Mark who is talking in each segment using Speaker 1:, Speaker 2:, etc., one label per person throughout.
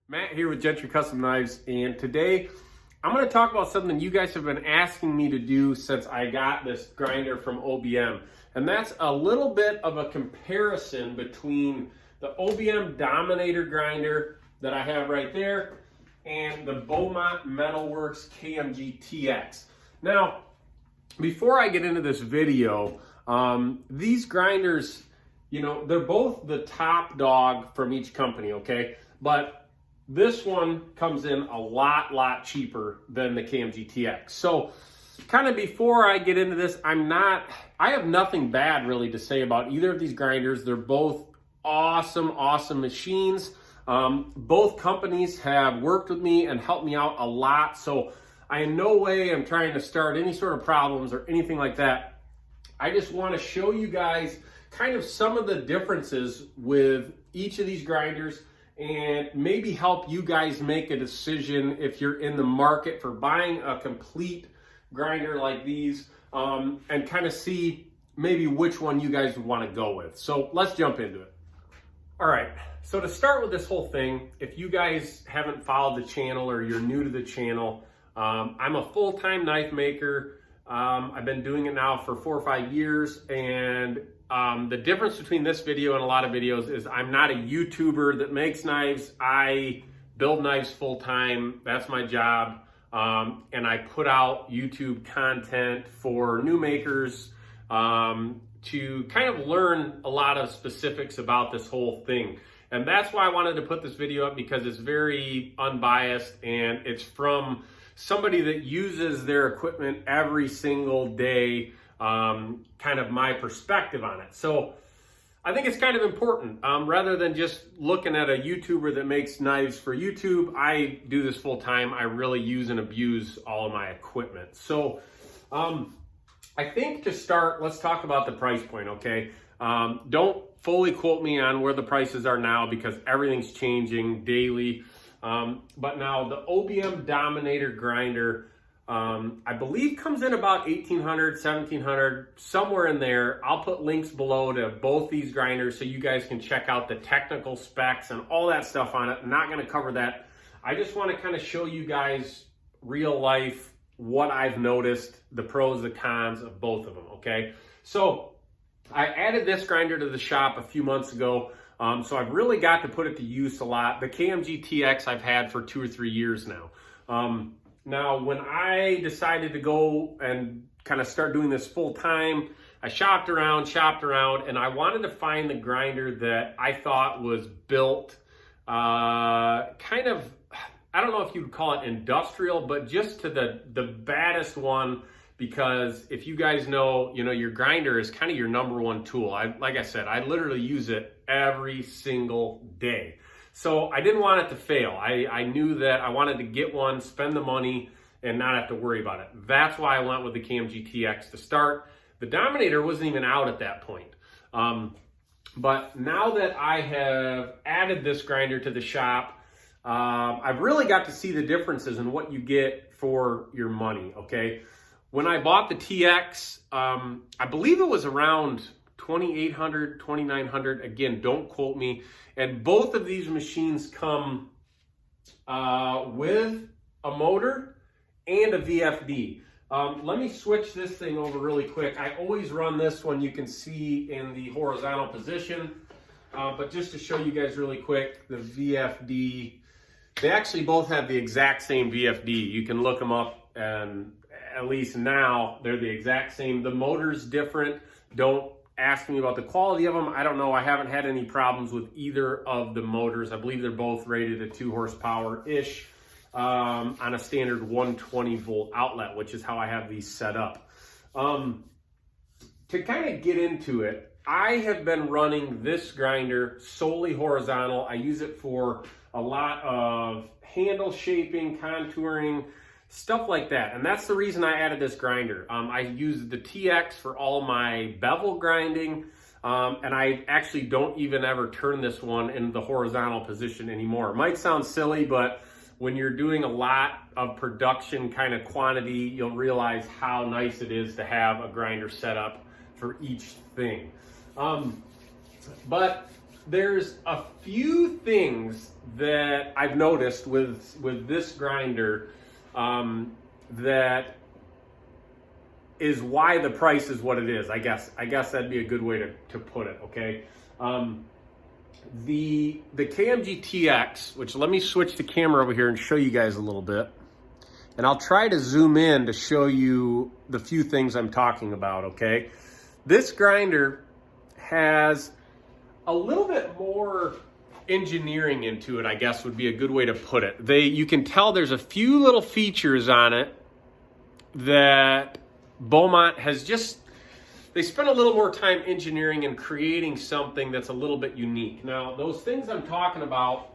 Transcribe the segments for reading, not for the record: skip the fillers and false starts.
Speaker 1: Matt here with Gentry Custom Knives, and today I'm going to talk about something you guys have been asking me to do since I got this grinder from OBM, and that's a little bit of a comparison between the OBM Dominator grinder that I have right there and the Beaumont Metalworks KMG TX. Now, before I get into this video, these grinders, you know, they're both the top dog from each company, okay? But this one comes in a lot cheaper than the KMG TX. So kind of before I get into this, I have nothing bad really to say about either of these grinders. They're both awesome machines. Both companies have worked with me and helped me out a lot. So I in no way am trying to start any sort of problems or anything like that. I just want to show you guys kind of some of the differences with each of these grinders and maybe help you guys make a decision if you're in the market for buying a complete grinder like these, and kind of see maybe which one you guys would want to go with. So let's jump into it. All right, so to start with this whole thing, if you guys haven't followed the channel or you're new to the channel, I'm a full-time knife maker. I've been doing it now for 4 or 5 years, and the difference between this video and a lot of videos is I'm not a YouTuber that makes knives. I build knives full-time. That's my job. And I put out YouTube content for new makers to kind of learn a lot of specifics about this whole thing. And that's why I wanted to put this video up, because it's very unbiased and it's from somebody that uses their equipment every single day, kind of my perspective on it. So I think it's kind of important, rather than just looking at a YouTuber that makes knives for YouTube. I do this full time. I really use and abuse all of my equipment. So I think to start, let's talk about the price point, okay? Don't fully quote me on where the prices are now, because everything's changing daily. But now the OBM Dominator grinder, I believe comes in about $1,800, $1,700, somewhere in there. I'll put links below to both these grinders so you guys can check out the technical specs and all that stuff on it. I'm not going to cover that. I just want to kind of show you guys real life what I've noticed, the pros, the cons of both of them, okay? So I added this grinder to the shop a few months ago. So I've really got to put it to use a lot. The KMG TX I've had for 2 or 3 years now. Now, when I decided to go and kind of start doing this full time, I shopped around, and I wanted to find the grinder that I thought was built kind of, I don't know if you would call it industrial, but just to the baddest one. Because if you guys know, your grinder is kind of your number one tool. Like I said, I literally use it every single day. So I didn't want it to fail. I knew that I wanted to get one, spend the money, and not have to worry about it. That's why I went with the KMG TX to start. The Dominator wasn't even out at that point. But now that I have added this grinder to the shop, I've really got to see the differences in what you get for your money, okay? When I bought the TX, I believe it was around $2,800, $2,900. Again, don't quote me. And both of these machines come with a motor and a VFD. Let me switch this thing over really quick. I always run this one, you can see, in the horizontal position. But just to show you guys really quick, the VFD, they actually both have the exact same VFD. You can look them up, and at least now they're the exact same. The motor's different. Don't ask me about the quality of them. I don't know. I haven't had any problems with either of the motors. I believe they're both rated at 2 horsepower-ish on a standard 120 volt outlet, which is how I have these set up. To kind of get into it, I have been running this grinder solely horizontal. I use it for a lot of handle shaping, contouring, stuff like that. And that's the reason I added this grinder. I use the TX for all my bevel grinding, and I actually don't even ever turn this one in the horizontal position anymore. It might sound silly, but when you're doing a lot of production kind of quantity, you'll realize how nice it is to have a grinder set up for each thing. But there's a few things that I've noticed with this grinder that is why the price is what it is. I guess that'd be a good way to put it. Okay, the KMG TX, which let me switch the camera over here and show you guys a little bit, and I'll try to zoom in to show you the few things I'm talking about. Okay, this grinder has a little bit more engineering into it, I guess would be a good way to put it. You can tell there's a few little features on it that Beaumont has they spent a little more time engineering and creating something that's a little bit unique. Now, those things I'm talking about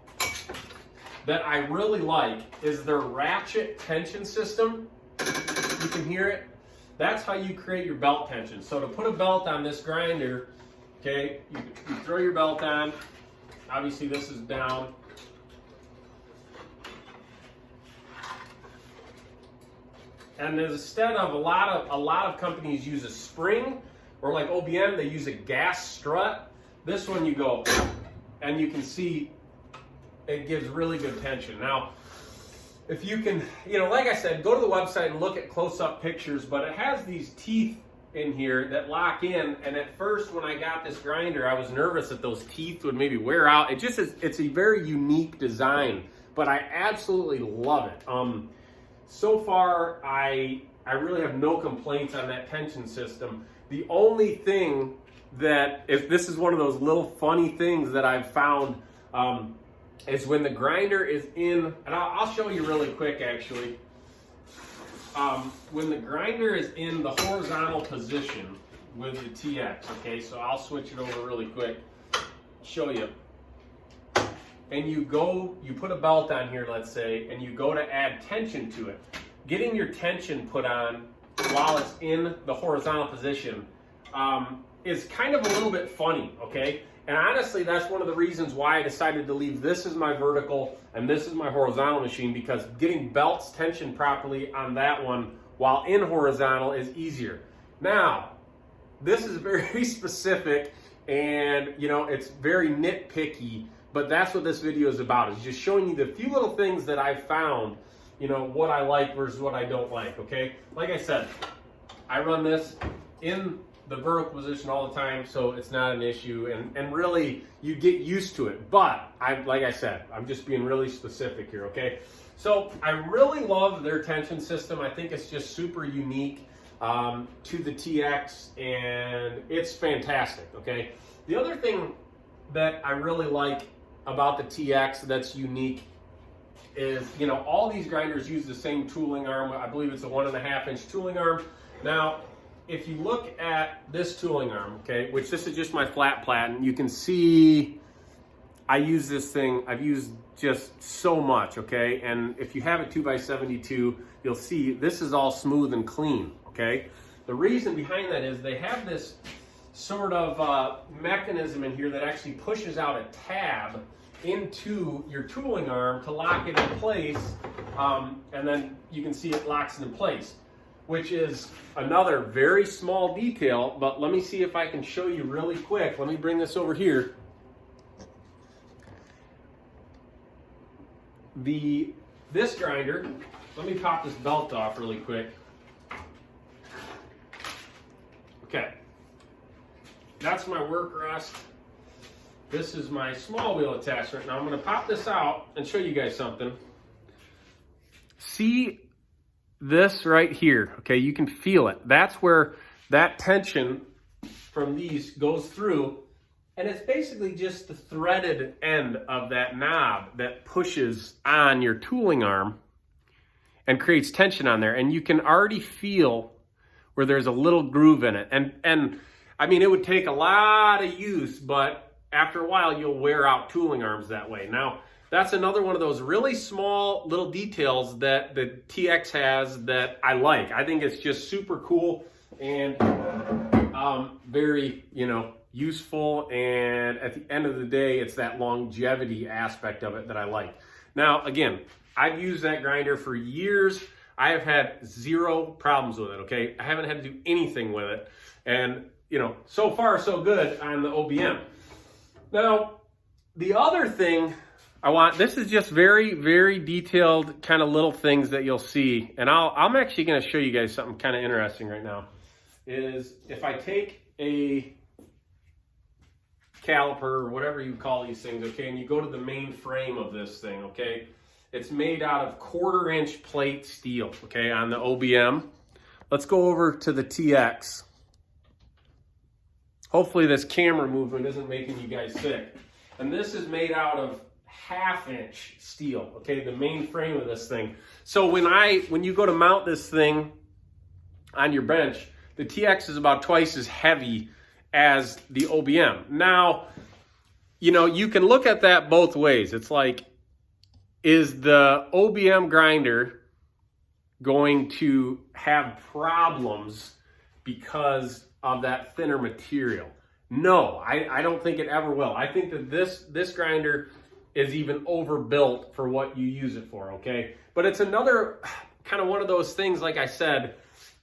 Speaker 1: that I really like is their Ratchet tension system. You can hear it. That's how you create your belt tension. So to put a belt on this grinder, okay, you throw your belt on. Obviously, this is down. And instead of a lot of companies use a spring, or like OBM, they use a gas strut. This one you go, and you can see it gives really good tension. Now, if you can, like I said, go to the website and look at close-up pictures, but it has these teeth in here that lock in, and at first when I got this grinder, I was nervous that those teeth would maybe wear out. It's a very unique design, but I absolutely love it. So far, I really have no complaints on that tension system. The only thing that, if this is one of those little funny things that I've found, is when the grinder is in, and I'll show you really quick actually. When the grinder is in the horizontal position with the TX, okay, so I'll switch it over really quick, show you. And you put a belt on here, let's say, and you go to add tension to it. Getting your tension put on while it's in the horizontal position is kind of a little bit funny, okay? And honestly, that's one of the reasons why I decided to leave this as my vertical and this is my horizontal machine, because getting belts tensioned properly on that one while in horizontal is easier. Now, this is very specific and, it's very nitpicky, but that's what this video is about, is just showing you the few little things that I've found, what I like versus what I don't like, okay? Like I said, I run this in the vertical position all the time, so it's not an issue, and really, you get used to it. But, like I said, I'm just being really specific here, okay? So, I really love their tension system. I think it's just super unique to the TX, and it's fantastic, okay? The other thing that I really like about the TX that's unique is, all these grinders use the same tooling arm. I believe it's a 1.5-inch tooling arm. Now, if you look at this tooling arm, okay, which this is just my flat platen, you can see I use this thing, I've used just so much, okay? And if you have a 2x72, you'll see this is all smooth and clean, okay? The reason behind that is they have this sort of mechanism in here that actually pushes out a tab into your tooling arm to lock it in place, and then you can see it locks it in place, which is another very small detail, but let me see if I can show you really quick. Let me bring this over here. This grinder, let me pop this belt off really quick. Okay, that's my work rest. This is my small wheel attachment. Now I'm going to pop this out and show you guys something. See this right here, okay? You can feel it. That's where that tension from these goes through, and it's basically just the threaded end of that knob that pushes on your tooling arm and creates tension on there. And you can already feel where there's a little groove in it. And I mean, it would take a lot of use, but after a while, you'll wear out tooling arms that way. Now, that's another one of those really small little details that the TX has that I like. I think it's just super cool and very, useful. And at the end of the day, it's that longevity aspect of it that I like. Now, again, I've used that grinder for years. I have had zero problems with it, okay? I haven't had to do anything with it. And, so far, so good on the OBM. Now, The other thing this is just very, very detailed kind of little things that you'll see. And I'm actually going to show you guys something kind of interesting right now. Is if I take a caliper or whatever you call these things, okay, and you go to the main frame of this thing, okay, it's made out of 1/4 inch plate steel, okay, on the OBM. Let's go over to the TX. Hopefully this camera movement isn't making you guys sick. And this is made out of 1/2 inch steel, okay, the main frame of this thing. So when you go to mount this thing on your bench, the TX is about twice as heavy as the OBM. Now, you know, you can look at that both ways. It's like, is the OBM grinder going to have problems because of that thinner material? No, I don't think it ever will. I think that this grinder is even overbuilt for what you use it for, okay? But it's another kind of one of those things, like I said,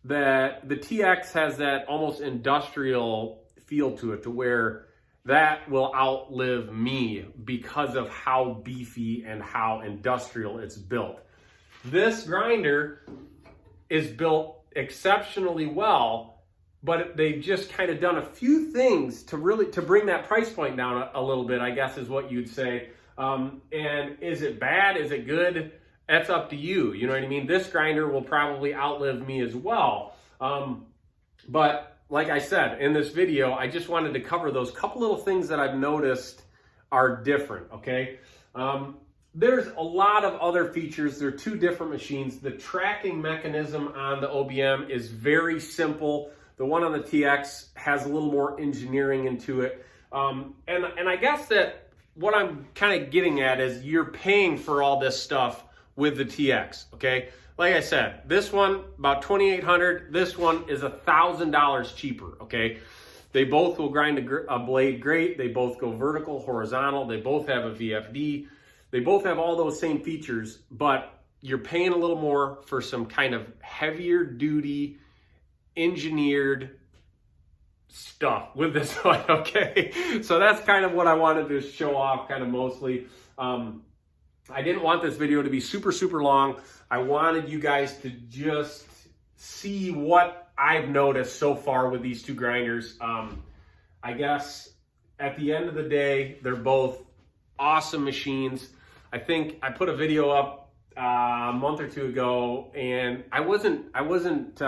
Speaker 1: that the TX has that almost industrial feel to it, to where that will outlive me because of how beefy and how industrial it's built. This grinder is built exceptionally well, but they've just kind of done a few things to bring that price point down a little bit, I guess is what you'd say. And is it bad? Is it good? That's up to you. You know what I mean? This grinder will probably outlive me as well. But like I said, in this video, I just wanted to cover those couple little things that I've noticed are different, okay? There's a lot of other features. They're 2 different machines. The tracking mechanism on the OBM is very simple. The one on the TX has a little more engineering into it. And I guess that what I'm kind of getting at is you're paying for all this stuff with the TX, okay? Like I said, this one, about $2,800. This one is $1,000 cheaper, okay? They both will grind a blade great. They both go vertical, horizontal. They both have a VFD. They both have all those same features, but you're paying a little more for some kind of heavier duty, engineered stuff with this one, okay? So that's kind of what I wanted to show off, kind of mostly. I didn't want this video to be super, super long. I wanted you guys to just see what I've noticed so far with these 2 grinders. I guess at the end of the day, they're both awesome machines. I think I put a video up a month or 2 ago, and I wasn't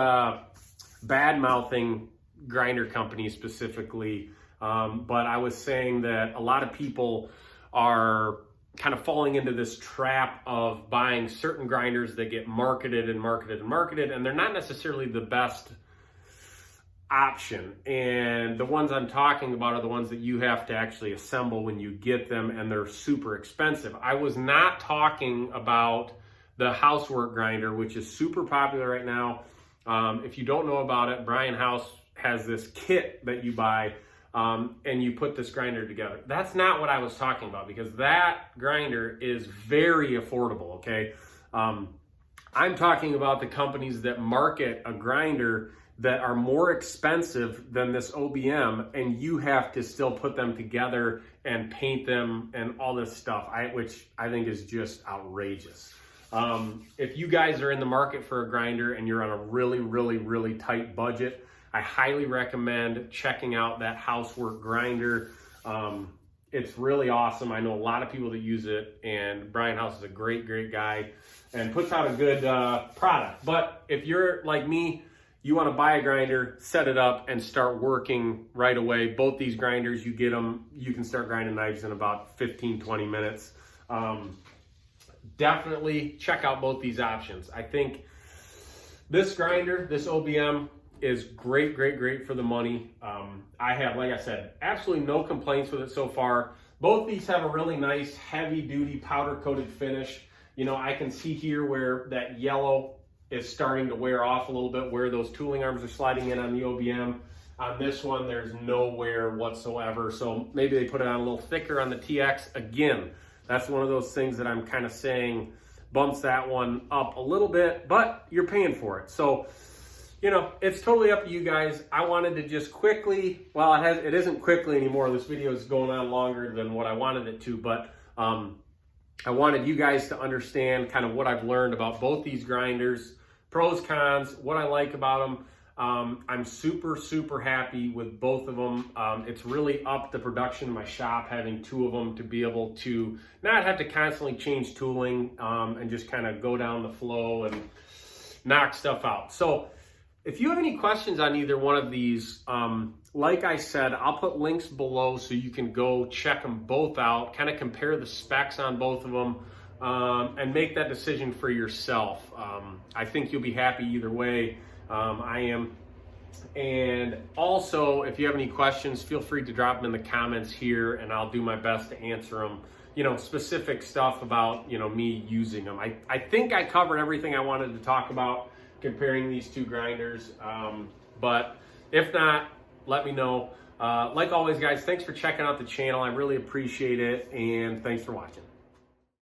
Speaker 1: bad-mouthing grinder companies specifically, but I was saying that a lot of people are kind of falling into this trap of buying certain grinders that get marketed and marketed and marketed, and they're not necessarily the best option. And the ones I'm talking about are the ones that you have to actually assemble when you get them, and they're super expensive. I was not talking about the housework grinder, which is super popular right now. If you don't know about it, Brian House has this kit that you buy, and you put this grinder together. That's not what I was talking about, because that grinder is very affordable, okay? I'm talking about the companies that market a grinder that are more expensive than this OBM, and you have to still put them together and paint them and all this stuff, which I think is just outrageous. If you guys are in the market for a grinder and you're on a really, really, really tight budget, I highly recommend checking out that housework grinder. It's really awesome. I know a lot of people that use it, and Brian House is a great, great guy and puts out a good product. But if you're like me, you want to buy a grinder, set it up, and start working right away. Both these grinders, you get them, you can start grinding knives in about 15, 20 minutes. Definitely check out both these options. I think this grinder, this OBM, is great, great, great for the money. I have, like I said, absolutely no complaints with it so far. Both these have a really nice heavy duty powder coated finish. You know, I can see here where that yellow is starting to wear off a little bit, where those tooling arms are sliding in on the OBM. On this one, there's no wear whatsoever. So maybe they put it on a little thicker on the TX. Again, that's one of those things that I'm kind of saying bumps that one up a little bit, but you're paying for it. So you know, it's totally up to you guys. I wanted to just quickly, well, it isn't quickly anymore. This video is going on longer than what I wanted it to, but I wanted you guys to understand kind of what I've learned about both these grinders, pros, cons, what I like about them. I'm super happy with both of them. It's really upped the production in my shop, having two of them to be able to not have to constantly change tooling and just kind of go down the flow and knock stuff out. So if you have any questions on either one of these, like I said, I'll put links below so you can go check them both out, kind of compare the specs on both of them, and make that decision for yourself. I think you'll be happy either way. I am. And also, if you have any questions, feel free to drop them in the comments here, and I'll do my best to answer them. You know, specific stuff about, you know, me using them. I think I covered everything I wanted to talk about comparing these two grinders. But if not, let me know. Like always, guys, thanks for checking out the channel. I really appreciate it, and thanks for watching.